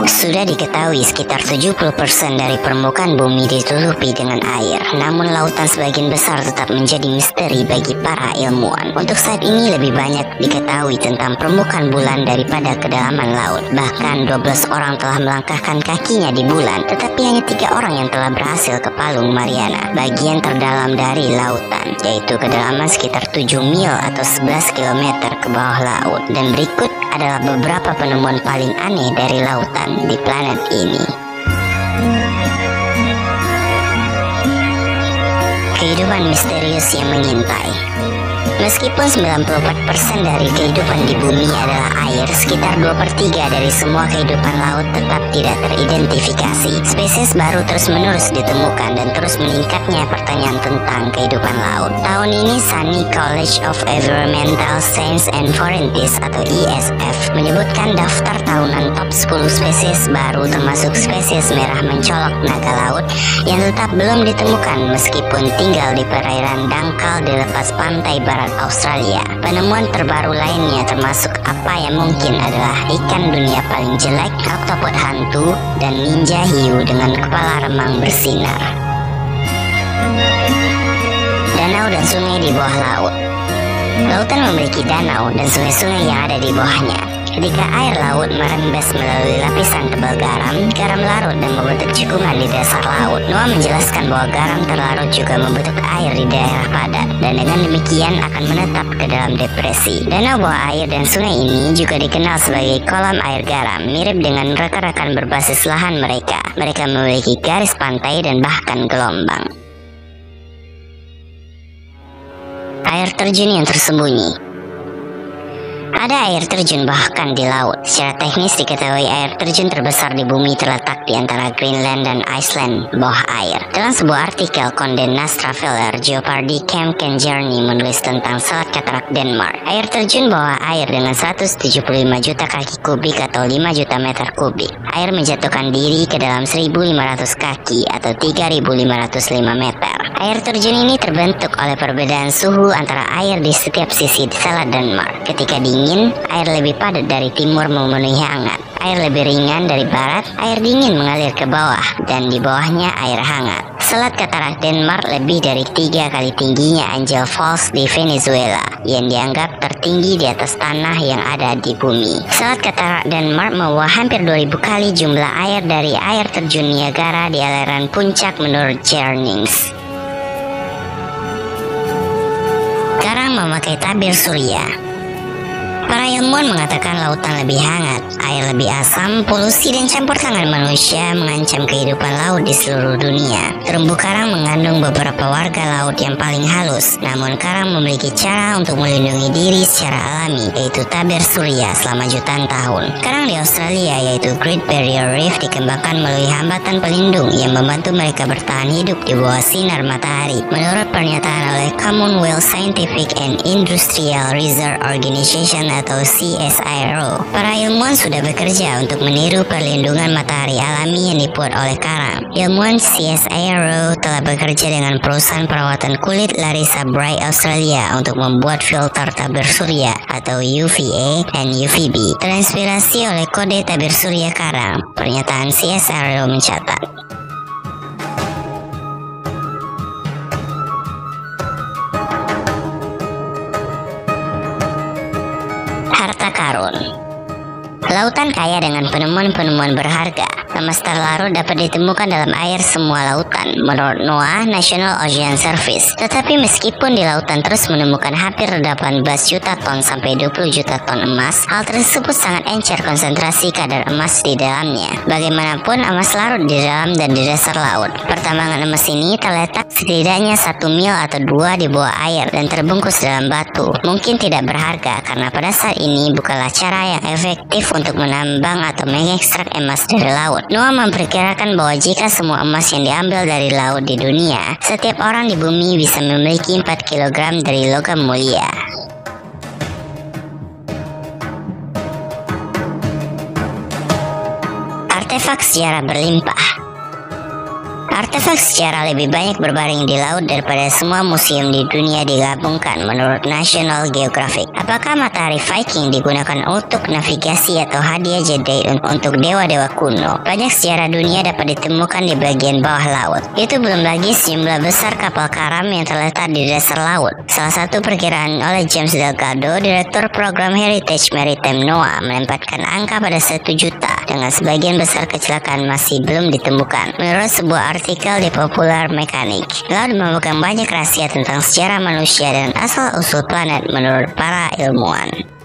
Sudah diketahui sekitar 70% dari permukaan bumi ditutupi dengan air. Namun lautan sebagian besar tetap menjadi misteri bagi para ilmuwan. Untuk saat ini lebih banyak diketahui tentang permukaan bulan daripada kedalaman laut. Bahkan 12 orang telah melangkahkan kakinya di bulan, tetapi hanya 3 orang yang telah berhasil ke Palung Mariana, bagian terdalam dari lautan, yaitu kedalaman sekitar 7 mil atau 11 km ke bawah laut. Dan berikut adalah beberapa penemuan paling aneh dari lautan di planet ini. Kehidupan misterius yang mengintai. Meskipun 94% dari kehidupan di bumi adalah air, sekitar 2/3 dari semua kehidupan laut tetap tidak teridentifikasi. Spesies baru terus-menerus ditemukan dan terus meningkatnya pertanyaan tentang kehidupan laut. Tahun ini Sydney College of Environmental Science and Forensics atau ESF menyebutkan daftar tahunan top 10 spesies baru termasuk spesies merah mencolok naga laut yang tetap belum ditemukan meskipun tinggal di perairan dangkal di lepas pantai barat Australia. Penemuan terbaru lainnya termasuk apa yang mungkin adalah ikan dunia paling jelek, oktopod hantu, dan ninja hiu dengan kepala remang bersinar. Danau dan sungai di bawah laut. Lautan memiliki danau dan sungai-sungai yang ada di bawahnya. Ketika air laut merembes melalui lapisan tebal garam, garam larut dan membentuk cekungan di dasar laut. Noah menjelaskan bahwa garam terlarut juga membentuk air di daerah padat, dan dengan demikian akan menetap ke dalam depresi. Danau bawah air dan sungai ini juga dikenal sebagai kolam air garam, mirip dengan rekan-rekan berbasis lahan mereka. Mereka memiliki garis pantai dan bahkan gelombang. Air terjun yang tersembunyi. Ada air terjun bahkan di laut. Secara teknis diketahui air terjun terbesar di bumi terletak di antara Greenland dan Iceland bawah air. Dalam sebuah artikel Condé Nast Traveler, Jeopardy Camp Can Journey menulis tentang Selat Katarak Denmark. Air terjun bawah air dengan 175 juta kaki kubik atau 5 juta meter kubik. Air menjatuhkan diri ke dalam 1.500 kaki atau 3.505 meter. Air terjun ini terbentuk oleh perbedaan suhu antara air di setiap sisi Selat Denmark. Ketika dingin, air lebih padat dari timur memenuhi hangat. Air lebih ringan dari barat, air dingin mengalir ke bawah, dan di bawahnya air hangat. Selat Katarak Denmark lebih dari 3 kali tingginya Angel Falls di Venezuela, yang dianggap tertinggi di atas tanah yang ada di bumi. Selat Katarak Denmark membawa hampir 2000 kali jumlah air dari air terjun Niagara di aliran puncak menurut Jernings. Karang memakai tabir surya. Para ilmuwan mengatakan lautan lebih hangat, air lebih asam, polusi dan campur tangan manusia mengancam kehidupan laut di seluruh dunia. Terumbu karang mengandung beberapa warga laut yang paling halus, namun karang memiliki cara untuk melindungi diri secara alami, yaitu tabir surya selama jutaan tahun. Karang di Australia yaitu Great Barrier Reef dikembangkan melalui hambatan pelindung yang membantu mereka bertahan hidup di bawah sinar matahari. Menurut pernyataan oleh Commonwealth Scientific and Industrial Research Organization atau CSIRO, para ilmuwan sudah bekerja untuk meniru perlindungan matahari alami yang dibuat oleh karang. Ilmuwan CSIRO telah bekerja dengan perusahaan perawatan kulit Larissa Bright Australia untuk membuat filter tabir surya atau UVA dan UVB terinspirasi oleh kode tabir surya karang. Pernyataan CSIRO mencatat. Harta karun. Lautan kaya dengan penemuan-penemuan berharga. Emas terlarut dapat ditemukan dalam air semua lautan, menurut NOAA National Ocean Service. Tetapi meskipun di lautan terus menemukan hampir 18 juta ton sampai 20 juta ton emas, hal tersebut sangat encer konsentrasi kadar emas di dalamnya. Bagaimanapun, emas larut di dalam dan di dasar laut. Pertambangan emas ini terletak setidaknya 1 mil atau 2 di bawah air dan terbungkus dalam batu. Mungkin tidak berharga karena pada saat ini bukanlah cara yang efektif untuk menambang atau mengekstrak emas dari laut. Noah memperkirakan bahwa jika semua emas yang diambil dari laut di dunia, setiap orang di bumi bisa memiliki 4 kg dari logam mulia. Artefak sejarah berlimpah. Artefak sejarah lebih banyak berbaring di laut daripada semua museum di dunia digabungkan menurut National Geographic. Apakah matahari Viking digunakan untuk navigasi atau hadiah jadai untuk dewa-dewa kuno? Banyak sejarah dunia dapat ditemukan di bagian bawah laut. Itu belum lagi sejumlah besar kapal karam yang terletak di dasar laut. Salah satu perkiraan oleh James Delgado, Direktur Program Heritage Maritime NOAA, menempatkan angka pada 1 juta, dengan sebagian besar kecelakaan masih belum ditemukan. Menurut sebuah artikel di Popular Mechanics, laut memegang banyak rahasia tentang sejarah manusia dan asal-usul planet menurut para ilmuwan.